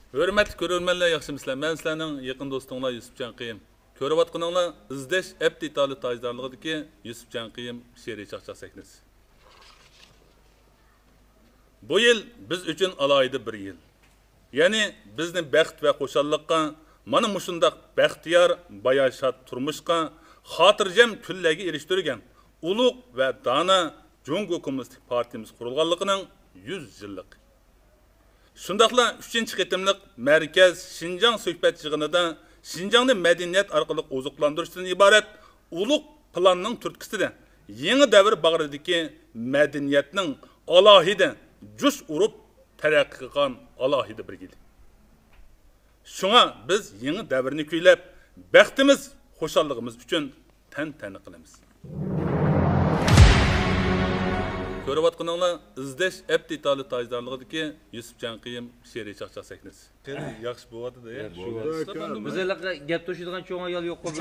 Hörmətli görürmənlər, yaxşımısınızlar? Mən sizlərinin yaxın dostunlar Yusufcan Qıyım. Görüvatqınızlar izdeş Əbd İtali tajdarlığıdakı Yusufcan Qıyım şeiri çaqçaq səhnəsi. Bu yıl biz üçün alaydı bir yıl. Yani bizni bəxt və xoşallıqqa, mana mushundaq bəxtiyar, bayaşat turmuşqa, xotirjam kunlarga erishtirgan ulug' və dana Jungo Kommunistik Partiyamiz qurulganligining 100 yillik. Şundaqla 3-cü qitimliq mərkəz Şinjan söhbət yığınında Şinjanni mədəniyyət arqılıq ozuqlandırışdan ibarət ulug' planning turtkisida yeni davr bag'ridagi mədəniyyətning alohida jush urib taraqqiy qilgan alohida bir yil. Şuna biz yeni davrni kuylab, baxtimiz, xo'shalligimiz uchun tan-tana qilamiz. Görüvatqınızlar izdeş Əbd İtali tajdarlığıdakı Yusufcan Qıyım şeiri çaqçaq səhnəsi. Yaxşı bo'ladi da ya. Bizlarga gap to'shiydigan cho'ng ayol yo'q qo'ydi.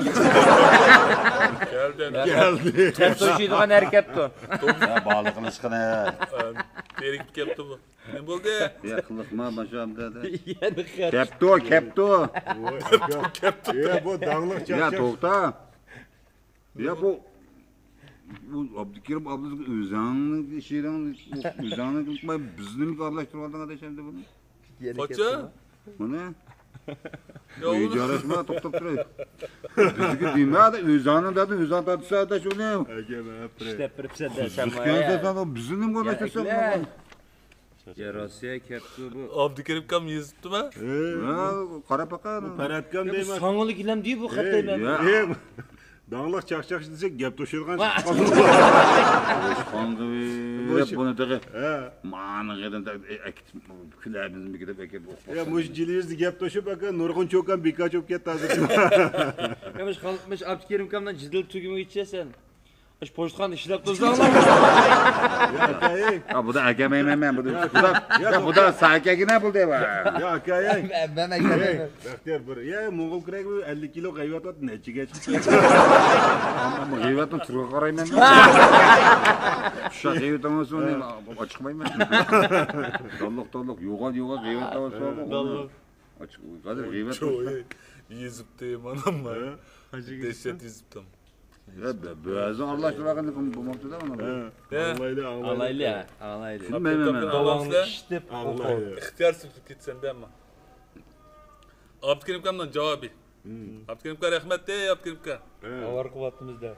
Geldi. Gap to'shiydigan erkakdir. Bağlıqını çıxına. Terik kepti bu. Ne bo'ldi? Yaqinliqma başam dedi. Yani xer. Kepto. Ya bu dağlık çarşaf. Ya to'xta. Ya bu Abdülkerim ablanın özanın şiirini özanını kılmay bizni mi karlaştırıp aldın adayşamda bunu? Kaça? Bu ne? Ya oğlum. İcarışma top duruyor. Bizdeki dünyada özanın dedi özan tadısı adaş o ne? İşte pırpsa desem Sıkıntı sen o bizni mi karlaştırsın bunu? Ya Rusya kepti bu. Abdülkerim kam yazıptı mı? Ha kara bakan. Paratkam Ya bu değmez. sanılı gilem değil bu hatta ben. Ya. Dağlık çarşaf desek gap toşurgan. Kanka hep bunu da He. manı giden de külabimiz mi gidip ekip Ya muşciliyiz gap toşup bakın Nurgun çokan birkaç op ket hazır. Yamış kalkmış Abdülkerim kamdan cidil tügümü geçeceksen. Aş poştkan işlep tozlarlar. Ya kayık. Ha bu da egemeymem bu da sakegine buldu var. Ya kayık. Ben eklemem. Bahtiyar bir. Ya Mongol kürek 50 kilo kayvat at ne çıkacak? Ama gıyvatın tırğı karayım ben. Şak gıyvatın olsun ne açıkmayayım ben. Dolluk yoga gıyvatın olsun. Dolluk. Açık kadir gıyvat. Çoğu yazıptı anam var. Dehşet yazıptım. Ya bazı Allah aşkına bu moktuda mı? Alaylı. Bilmem. Babamın iştep. İhtiyar sütüp gitsen de ama. Abdülkerim kamdan cevabı. Abdülkerim kam rahmet de Abdülkerim kam. Avar kuvvetimizde.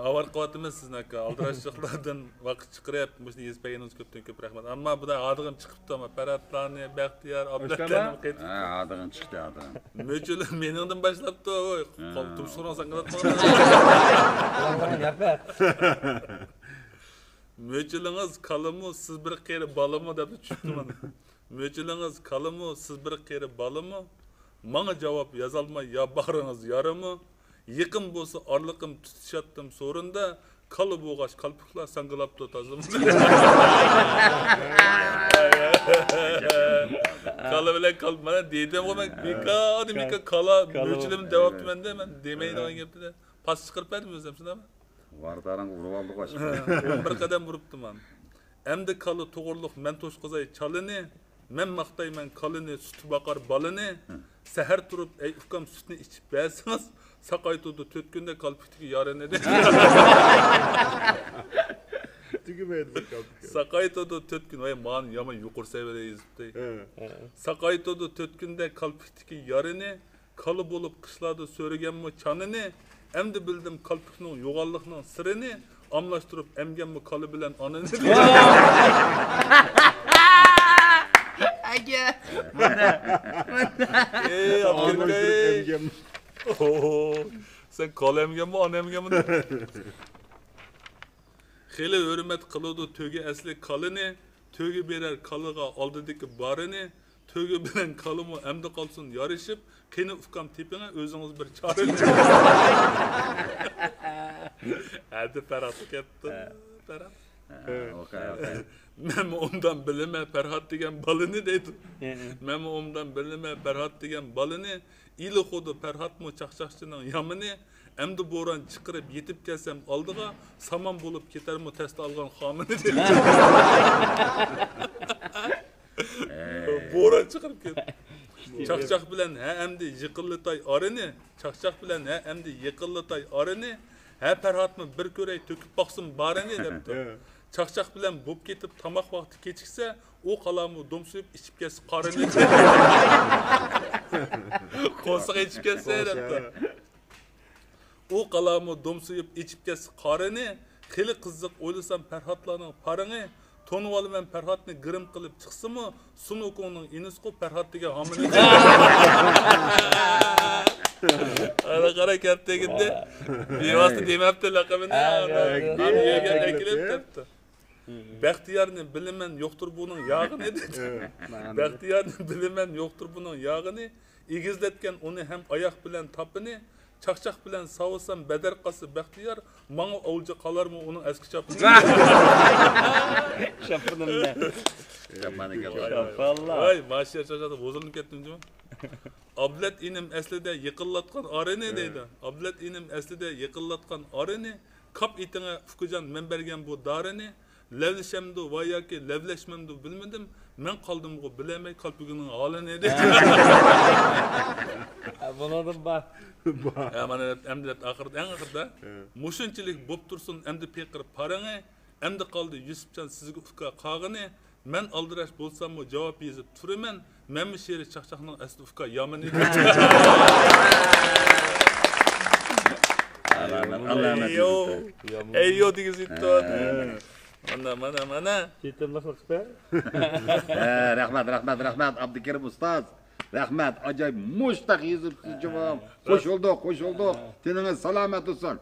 Avar quvvatimiz sizni aka aldirashchiqlardan vaqt chiqaryapti bu ishni yezpagingiz ko'pdan ko'p rahmat. Ammo bu da adig'im chiqibdi ama Paratlarni, Baxtiyor, Abdullarni qaytib. Ha adig'im chiqdi adig'im. Mo'chil meningdan boshlabdi. Voy, tumshug'ini sanqilib Mo'chilingiz kalimi siz bir qeri balimi deb tushundim mana. Mo'chilingiz kalimi siz bir qeri balimi? Menga javob yozolmay yo bag'ringiz yorimi? Yıkım bolsa arlıqım tutuşattım sorunda kalı boğaç kalpuklar sangılaptı tazım. Kalı bilen kalp bana dedim ama mika kala mülçülüm devaptı bende ben demeyin olan yaptı da pas çıkarıp verdim özlem şuna mı? Vardaran vurup aldık başka. Bir kadem vuruptum ben. Emdi kalı toğurluq men toş kızay çalını men maqtayman kalını sütü bakar balını seher turup ey ufkam sütünü içip bersiniz Sakayto'da tötkünde kalpitiki yaren edi. Tükümeydi bakalım. Sakayto'da tötkün vay man yaman yuqur seviyede yazıptı. Sakayto'da tötkünde kalpitiki yareni kalı bolup kışlada söylegen çanını emdi bildim kalpikning yo'g'onliqning sirini amlashtirib emganmi kalı bilen anını. Aga. Ey Abdülkerim. Oo, sen kalemgen mi anemgen mi? Xeli hürmet kılıdı töge asli kalını, töge berer kalıga aldıdaki barını, töge bilen kalımı emdi kalsın yarışıp, keni ufkam tepine özünüz bir çağırın. Hadi Ferhat'lık etti. Ferhat. Men ondan bilime Ferhat degen balını deydi. Men ondan bilime Ferhat degen balını, İli xodu Ferhat mı çaqçaqçının yamını, emdi boran çıqırıp yetip gelsem aldığa, saman bulup keter mi test algan xamını deydi. Boran çıqırıp ketdi. Çakçak bilen he emdi yıkıllıtay arını, çakçak bilen he emdi yıkıllıtay arını, he perhat mı bir körey töküp baksın barını depti. Çakçak bilen bop ketip tamak vakti keçikse o kalamı domsuyup içip kes karını. Konsak içip kesse depti. O kalamı domsuyup içip kes karını, xili kızık oylasam perhatlarının parını, Tonu alı ben Perhat'ını gırım kılıp çıksı mı? Sunuku'nun inisko Perhat dige hamile. Ara kara kepte gitti. Bir vastı demepti lakabını. Hamile ekilip tepti. Bəxtiyarını bilimen yoktur bunun yağını dedi. Bəxtiyarını bilimen yoktur bunun yağını. İgizletken onu hem ayak bilen tapını. Çakçak bilen savusam beder qası Bəxtiyar. Mana olca kalar mı onun eski çapını. Şapınım ne? Valla. Ay maşiyer çocuğa bozulup kettim değil mi? Ablet inim eslide yıkıllatkan arını deydi. Ablet inim eslide yıkıllatkan arını. Kap itine fukucan men bergen bu darını. Levleşemdi vay ki levleşmemdi bilmedim. Men kaldım bu bilemey kalbiginin halini dedi. Bunadım bak. Mana emdilet ahırda en ahırda. Muşunçilik bop tursun emdi pekir paranı. Emdi kaldı Yusufcan sizge ufka kağını. Men aldıraş bolsam mı cevap yazıp turumen. Men mi şehri çakçakның asli ufka yaman idi. Eyyo digiz ittu. Mana. Yetimlik be. Rahmat Abdülkerim Ustaz. Rahmat acayip muştak yüzüpsüz cevap. Hoş olduk. Teniniz selamet olsun.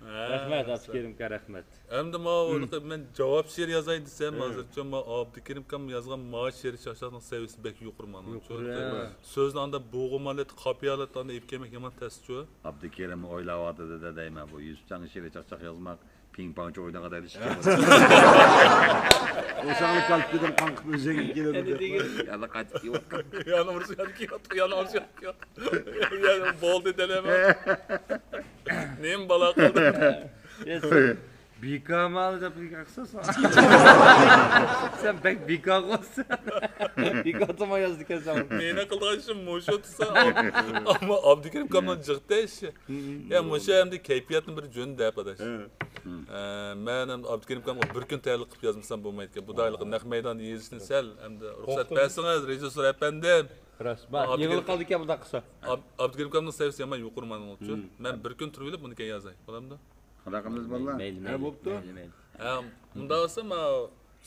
Rahmet Abdülkerim'e rahmet. Emdi men cevap şiir yazaydı desem hazırca Abdülkerim kam yazgan ma şiiri çakçakның seviyesi bek yuqur mana. Sözün anda boğumalet, kapıyalet anda ipkemek yaman test Abdülkerim oylavadı da deyme bu Yusufcan şiiri çakçak yazmak. Ping pongçu oyuna kadar ilişki var. O sağlık kalpten kankıp özege geliyor. Ya da kaç ki yok. Yana vursun ki yok. Yani bol dedeleme. Neyim bala kaldı? Bika mı alacak bir kaksa sen pek bika olsun. Bika atama yazdık ya zaman. Neyine kıldığı Moşo tutsa ama Abdülkerim kamdan çıktı işi. Ya Moşo hem de keyfiyatın bir cönü deyip adaş. Ben hem Abdülkerim kamdan bir gün tayarlık kıp yazmışsam bu mayıtka. Bu dayılık nek meydan yiyizini sel hem de ruhsat bəsiniz rejisör efendim. Bak yığılıp kaldık ya burada kısa. Abdülkerim kamdan seviyesi yaman yukurmanın oldu. Ben bir gün turbilip bunu key yazay. Olam da? Rakımız valla. Mail. Bunda olsa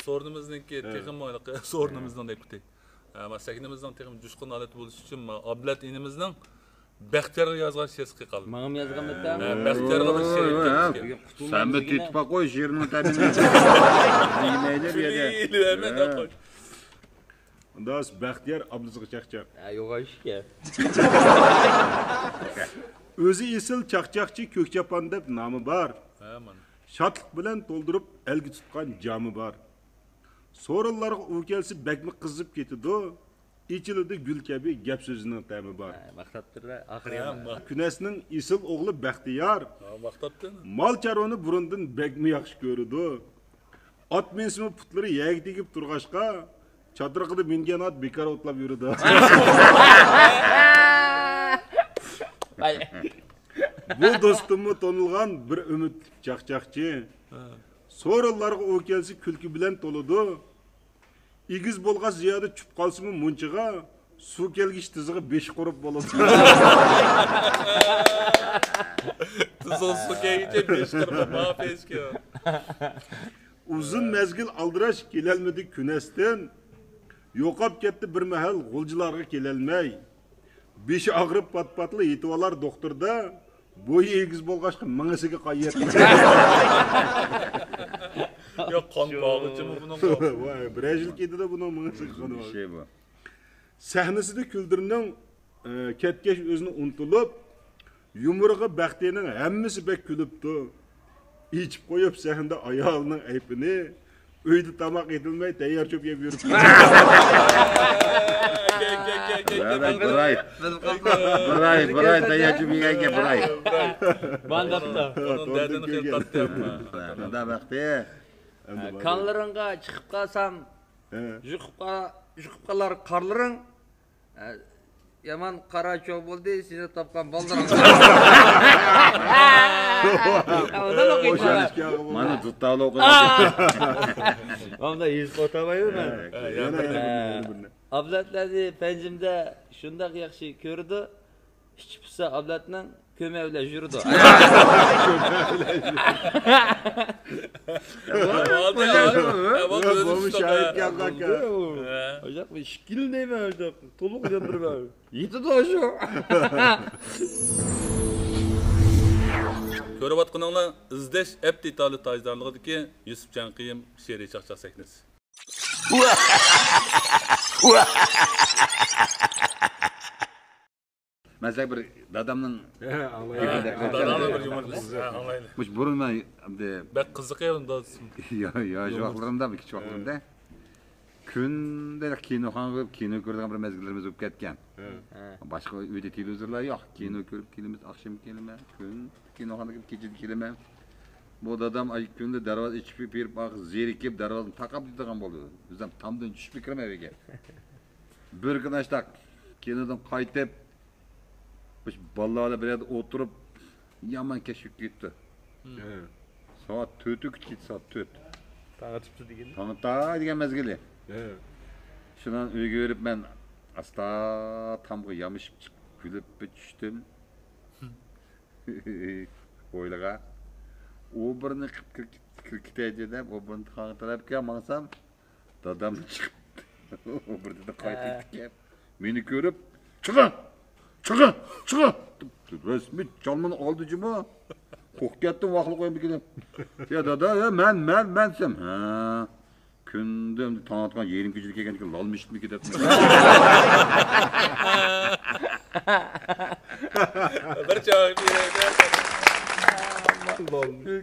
sorunumuzdaki texim oyliq sorunumuzdan deyip ketdik. Ama sakinimizden texim coşqun alet bo'lish uchun Ablat inimizning Bəxtiyarga yozgan she'risi qoldi. Mağam yazgan bitta. Bəxtiyarga bir she'r. Sen bir tütüpa koy şiirini tabii. Dinleyler Ondan Bəxtiyar Abdülzık Çakçak. Yok iş ki. Özü isil çakçakçı Kökçapan dep namı var. Şatlık bilen doldurup elgi tutkan camı var. Sorunlarga u kelsi bekmi kızıp ketidi. İçilidi gül kabi gap sözünün temi var. Maqtatdir ahir. Künesinin isil oğlu Bəxtiyar. Maqtatdi. Mal çarvanı burundan bekmi yaxşı görüdü. At mensimi putları yeg tegip turgaçka çadırgıda mingen at bekar otlap yürüdü. Bu dostumu tonulgan bir ümit çakçakçı. Sorunlarga o kelsi külkü bilen toludu. İgiz bolga ziyade çüp kalsımı munçıga su kelgiç tızığı 5 korup boludu. Tızığı su kelgiçe 5 korup bana peşki. Uzun mezgil aldıraş kelelmedi künesten. Yokap ketdi bir mahal gulcularga kelelmey. Beşi ağrıp pat-patlı yetivalar doktorda. Boyu egiz bolgaçqa mыңысыga qayet. Yok kan bağıcı mı bunun? Vay, Brejil kedi de bunun mыңысыga kanı var. Şey bu. Sahnesinde Küldür'ün ketkeş özünü untulup, yumruğu Bəxtiyarның hemmisi bek külüptü. İçip koyup sahnede ayağının ayıpını, öyde tamak edilmey teyyar çöp yep yürüp. Bıray dayacı bir gel bıray. Bandapta. Onun derdini kırtattı yapma. Da Bəxtiyar. Kanlarınga çıkıp kalsam, juqupkalar karların, yaman qara cho'g' bo'ldi, seni topgan baldiram. Odan o'qiysan. Mana tutaqli o'qiydi. Onda his qo'tamayman. Yana. Ablatlarni panjimda shundoq yaxshi ko'rdi. Hech pisa ablatning ko'mavlar yurdi. Bo'lmuş şahit geldi. Hocam şikil neyme hocam? Toluk yandırma. Yedi de hocam. Ko'rayotganinglar izlash aptitali tajdorligidagi Yusuf Janqiyim she'riy chaqchaq sahnasi. Mesela bir dadamның Dadamning bir yumurtasi. Anglaydi. mush burun men Bak qiziq unda. yosh vaqtlarimda, kichik vaqtlarimda kundalik kinoxonaga kirib kino ko'radigan bir mezgillarimiz o'tib ketgan. Boshqa uyda televizorlar yo'q. Kino ko'rib kelamiz, oqshom kelaman, kun kinoxonaga kirib kechada kelaman. Bu dadam ay kunda darvoza ichib berib, zerikib darvozani taqab turgan bo'ldi. Bizdan tamdan tushib kiraman evga. Bir kun ashta kinodan qaytib balalarla bir yerde oturup yaman keşif gitti. Saat 4'ü gitti, saat 4. Tanıtıptı degen. Tanıta degen mezgili. Şundan uyga verip ben asta tamga yamışıp çıkıp gülüp düştüm. Oylağa. O birini kırkiteydi de, o birini tanıtarak mansam dadam çıktı. O birini de kayıttık ya. Beni görüp çıkın! Çıkın! Çıkın! Resmi çalmanı aldıcı mı? Kork gettim vaklı koyun bir gidip. Ya dada ya ben sem. Ha. Kündüm tanıtkan yerim gücülük eken ki lalmıştım bir gidip. Bir çağır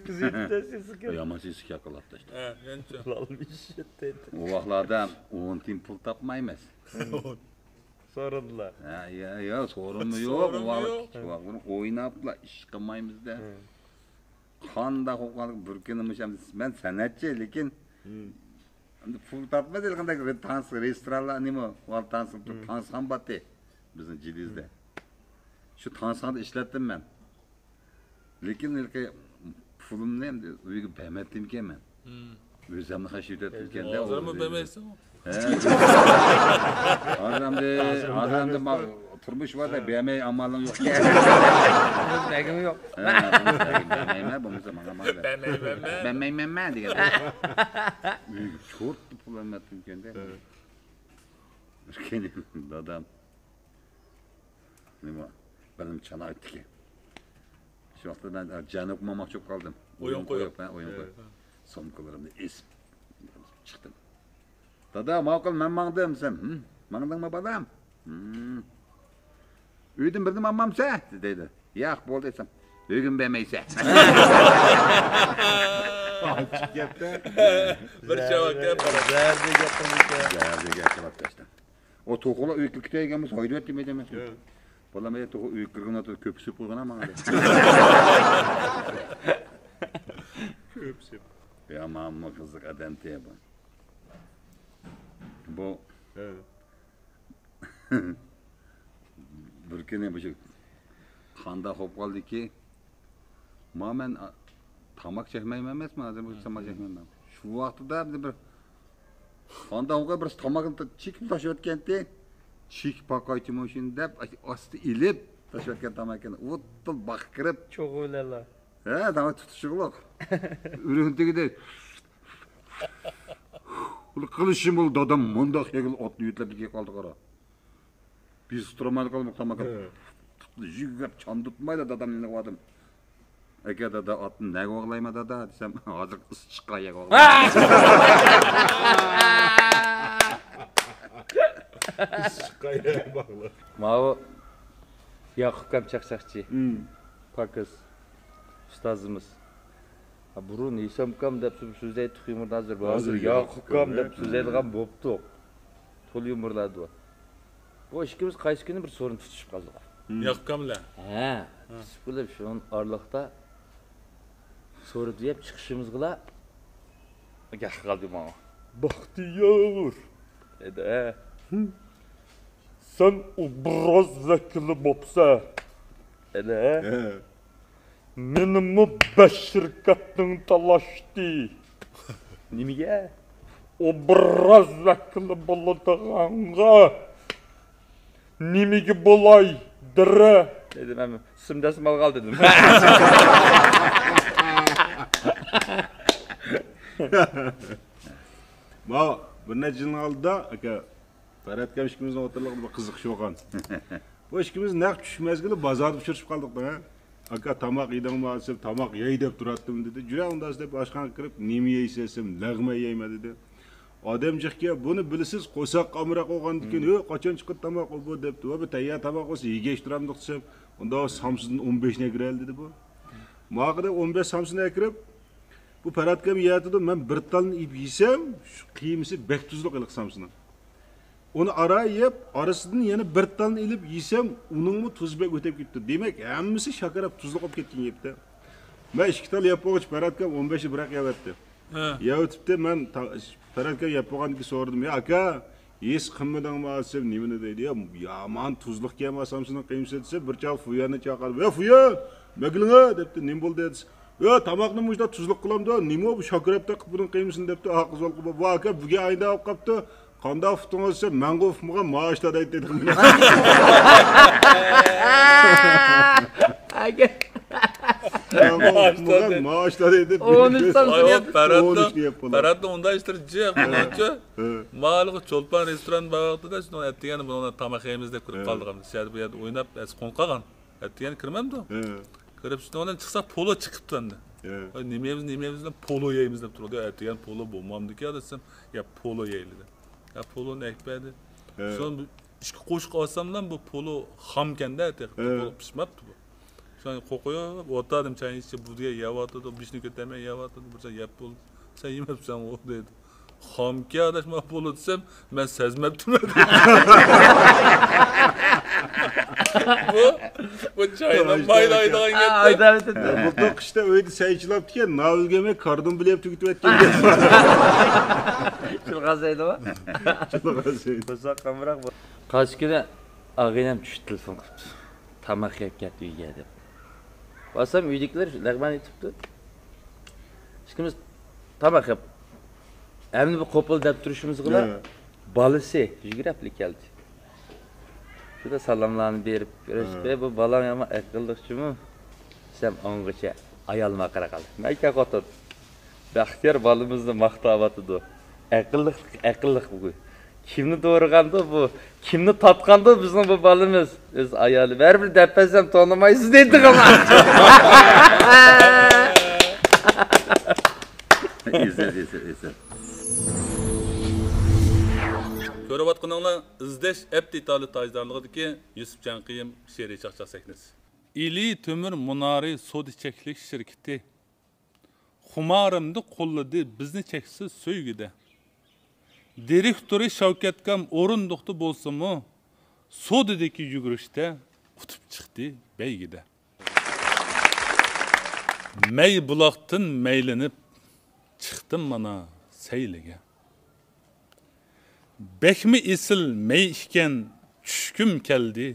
Kız yetişte sıkı. Yaman sesi yakalattı işte. bir. Lalmış dedi. O vaklarda 10 tim pul tapmayız. Sorunlar. Ya sorun mu yok. Sorun mu yok? Bunu oynapla iş kılmayımız da. Kanda kokalık bürkünümüş. Ben sanatçı lekin pul tapmaz elkanda dans restoranlar ne mi? Var dans hambatı bizim Ciliz'de. Şu dansanda işlettim ben. Lekin ilke pulum ne de uygu beğenmedim ki ben. Özlemle haşit ettim kendi. Hazır mı demeysin? Adamda turmuş var da beğenmey amalın yok. Begim yok. Beğenmeyme bu zaman ama. Beğenmeyme diye. Çok pul ettim kendi. Kendi adam. Ne var? Benim çana etti ki. Şu anda ben canı okumamak çok kaldım. Oyun koyup. Oyun koyup. Somkalarımda isim. Çıktım. Dada makul men mangdım sen. Mangdın mı balam? Üydün birdim ammamsa dedi. Yak bol desem. Üygün bemeyse. Bir çağır gel. Derdi yaptım işte. Geldi işte. O toğula üykülükte egenimiz haydi ettim edemez. Balam ede toğu üykülükün atı köpüsü bulgan ama. Köpsüp. Ya mamma kızık adenteye bu. Bu bir kene bu kanda hop kaldı ki mamen tamak çekmeyim emas mı azam bu tamak çekmeyim. Şu vaqtda bir kanda hopga bir tamakını çekip taşıp ötkende çek pakaytımı için dep astı ilip taşıp ötken tamakını uttul bakırıp Çok öyleli. he tamak tutuşuqluq. Ürüntügide Ulu kılışım ol dadam mundaq yegil otlu yütlep dike kaldı qara. Biz tuturamaydı kalmak tamakı. Jigap çan tutmaydı dadam nene qovadım. Eke dada atın ne qoğlayma dada desem hazır ıs çıqa yeg qoğlayma. Kaya bağlı. Mavi Yakup Kamçakçakçı. Pakız. Ustazımız. Burun İsam Kam dep söz ayttık yumurda hazır. Hazır Yakup Kam dep söz aytgan boptu. Tol yumurladı bu. Bu ikimiz qaysı günü bir sorun tutuşup kaldık. Yakkamla. He. Böyle şu an arlıqda soru deyip çıkışımızla gel kaldı bana. Bahtiyar. Dedi he. Sen obraz vakili bopsa. Ele. Menimi 5 şirkatning talashdi. Nimaga? Obraz vakili bo'ladiganga. Nimaga bo'lay? Dira. Dedim men simdasi mal qoldi dedim. Ma bir necha yil oldida aka Ferhat kamishkimizning o'tirlig'ida bir qiziqish bo'lgan. Bu ishkimiz naq tush mezgili bozorda uchrashib qoldik-da. Aka tamoq yedingmi desam, tamoq yey deb turatdim dedi. Jura undas deb oshxonaga kirib, nima yeysam, lag'ma yeyman dedi. Odamchiqga buni bilasiz, qo'saq qamira qo'ygan ekan, "Yo, qachon chiqib tamoq bu" debdi. Va bu tayyor tamoq bo'lsa yegesh turamdik desam, unda Samsundan 15 ne kiradi dedi bu. Maqida 15 Samsunga kirib, bu Ferhat kam yeyatdi, men bir talni yeb yesam, shu qiymisi bek tuzliq iliq Samsundan. Onu ara yeb, arasından yana bir talni ilib yesam, uningmi tuzbek o'tib ketdi. Demak, hammasi shakarab tuzliq olib ketgan yebdi. Men 2 tal yeb qo'yib Ferhat kam 15 biroq yevatdi. Ya o'tibdi, men Ferhat kam yeb qo'ygandan keyin so'radim, "Ya aka, yes qimmadingmi?" desam, "Nimani?" deydi. "Yomon tuzliq kelma Samsundan qiymisi" desa, bir chal Fuyani chaqirib, "Ya Fuya, maglinga" debdi. "Nim bo'ldi?" dedi. "Yo, tamoqni mujda tuzliq qilamda, nima bu shakarabda qilib buning qiymisini" debdi. "Haqiz olib, bu aka buga ayda olib qopti. Qanda futunga desa, menga ufmagan maoshda deydi." Aka. Maoshda deydi. Onu Samsunga Ferhat'da onda iştirci qilgancha, ma'lum Cho'lpon restoran vaqtida shuni aytgan, buni tamoq yeymiz deb kirib qoldik. Shahar bu yerda o'ynab, qo'nib qolgan. Aytgan kirmamdi. Kirib shundan chiqsa polo chiqibdi endi. Nima yeymiz deb polo yeymiz deb turdi. Aytgan polo bo'lmamdi-ku desam, "Ya polo yeyli." Ya polo ne ekmedi. Son ishga qo'shib qolsamdan bu polo xamkanda polo pishmabdi bu. Şöyle kokuyor, otadım çayın içi bu diye yavatdı, bişni köteme yavatdı, bursa yap bol. Sen yemepsen o dedi. Xamki adaş ma polo desem, ben sezmeptim. bu çaydan maylaydan gitti. Ayda Bu da kışta öyle sayıcılaptı ki, navilgeme kardım bile yaptı gitip etken. Çılgazaydı o. Çılgazaydı. Ko'saq qamroq bu. Qashkida ag'inam tushib telefon qilibdi. Tamoq yeb ketdi uyga deb. Basam uydagilar lag'man etibdi. Ishkimiz tamoq yeb. Endi bu qo'pil deb turishimiz bilan balisi yugurib keldi. Şurada salamlarını berib, "Be bu balam ama aqlliqchimi? Sen ongacha ayolma qara qal." Mayka qotir. Baxtiyor balimizni maqtavatdi. Aqlliq bu. Kimni doğurganda bu? Kimni tatganda bizning bu balimiz? Öz ayoli. Baribir depesem tanimaysiz dedi ama. Eser. Ko'rayotganinglar izlash aptitali tajdorligidagi Yusuf Janqiyim she'riy chaqchaq sahnasi. İli Tömür Munari Sodi Çeklik şirketi xumarimni qo'lladi bizni cheksiz so'ygida. Direktori Shavkatkam o'rindiqda bo'lsa-mu, sodidagi yugurishda qutib chiqdi beygida. May buloqdan maylinib chiqdim mana sayliga. Bekmi isil may ishken tushkum keldi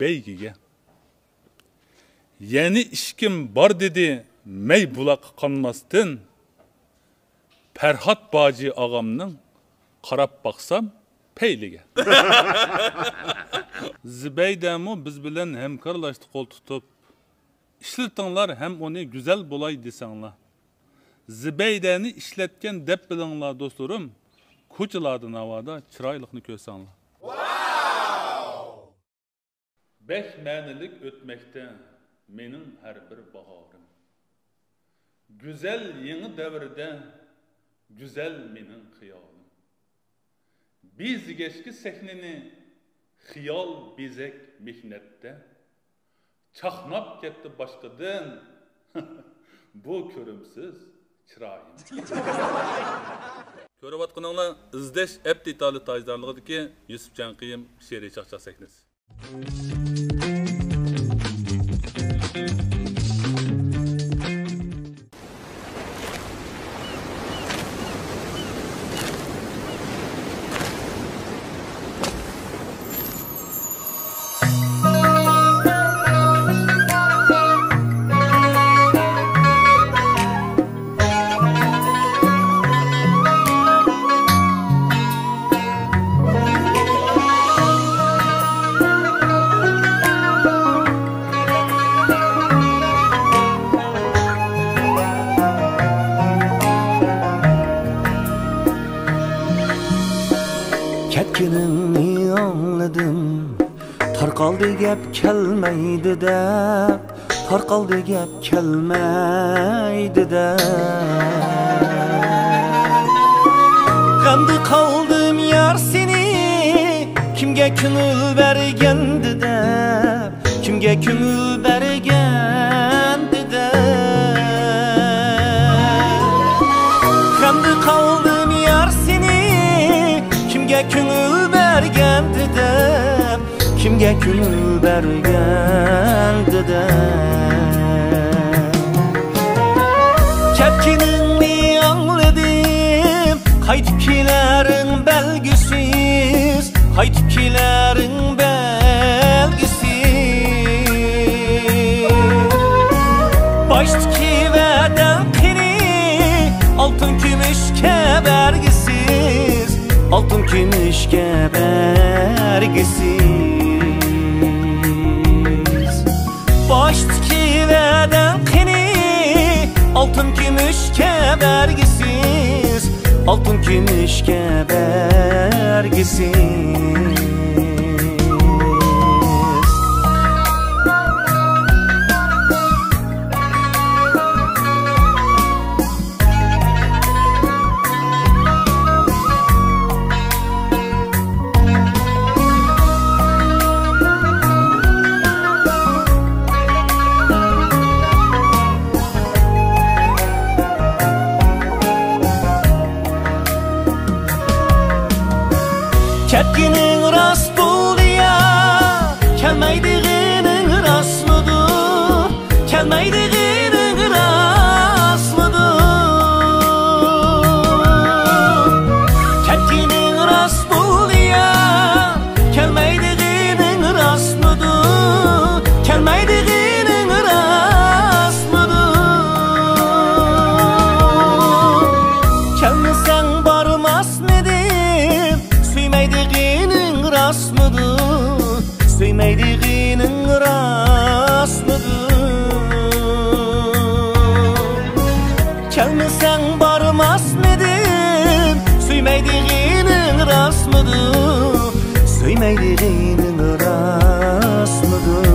beygiga. Yeni ishkim bor dedi may buloq qonmasdan. Ferhat Baji ağamның qarab baqsam peyliga. Zibeydemu biz bilan hamkorlashdi qo'l tutib. İşletinglar hem onu güzel bo'lay desanglar. Zibeydani ishlatgan deb bilinglar do'stlarim. Ko'chalarda navoda chiroyliqni ko'rsanglar. Beş ma'nilik o'tmoqda mening har bir bahorim. Güzel yeni davrda güzel mening xiyolim. Biz geçki sahneni xiyol bezek mehnatda çaqnab ketdi boshqadan bu ko'rimsiz chiroyim. Ko'rayotganinglar izlash aptitali tajdorligidagi Yusuf Janqiyim she'riy chaqchaq sahnasi. tarqaldı gap kelmaydi deb, tarqaldı gap kelmaydi deb. G'amda qoldim yar seni, kimga ko'ngil bergandi deb, kimga ko'ngil bergandi deb. G'amda qoldim yar seni, kimga ko'ngil bergandi deb, kimga ko'ngil bergandi deb. Ketkiningni angladim, qaytib kelaring belgisiz, qaytib kelaring belgisiz. Baştaki va'dan qini, oltin kumushga bergisiz, oltin kumushga bergisiz. Baştaki va'dan qini, oltin kumushga bergisiz, oltin kumushga bergisiz. Ketkining rast bo'ldi ya, kelmaydigining rastmidir, kelmaydigining rastmidir. Ketkining rast bo'ldi ya, kelmaydigining rastmidir, kelmaydigining rastmidir. Kelmasang bormasmidim, suymaydigining rastmidir, suymaydigining rastmidir. Kelmasang bormasmidim, suymaydigining rastmidir, suymaydigining rastmidir.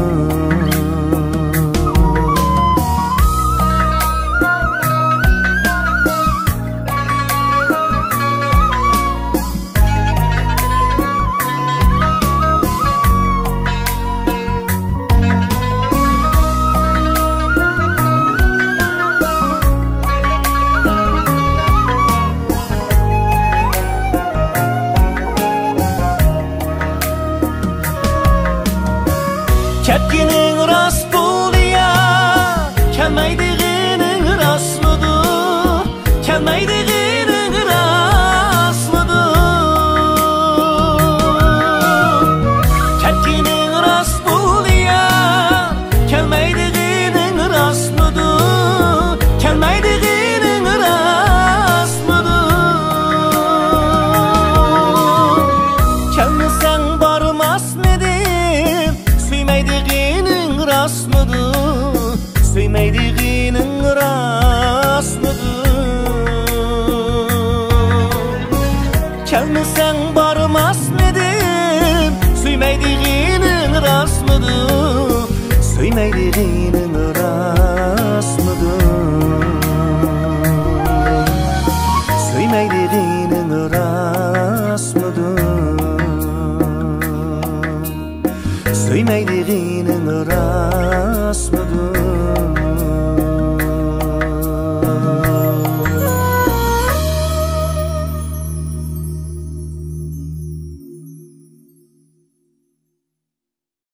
Ketkining rast bo'ldi ya, kelmaydigining rastmidir, kelmaydigining rastmidir. Ketkining rast bo'ldi ya, kelmaydigining rastmidir, kelmaydigining rastmidir. Kelmasang bormasmidim, suymaydigining rastmidir, suymaydigining rastmidir. Kelmasang bormasmidim, suymaydigining rastmidir, suymaydigining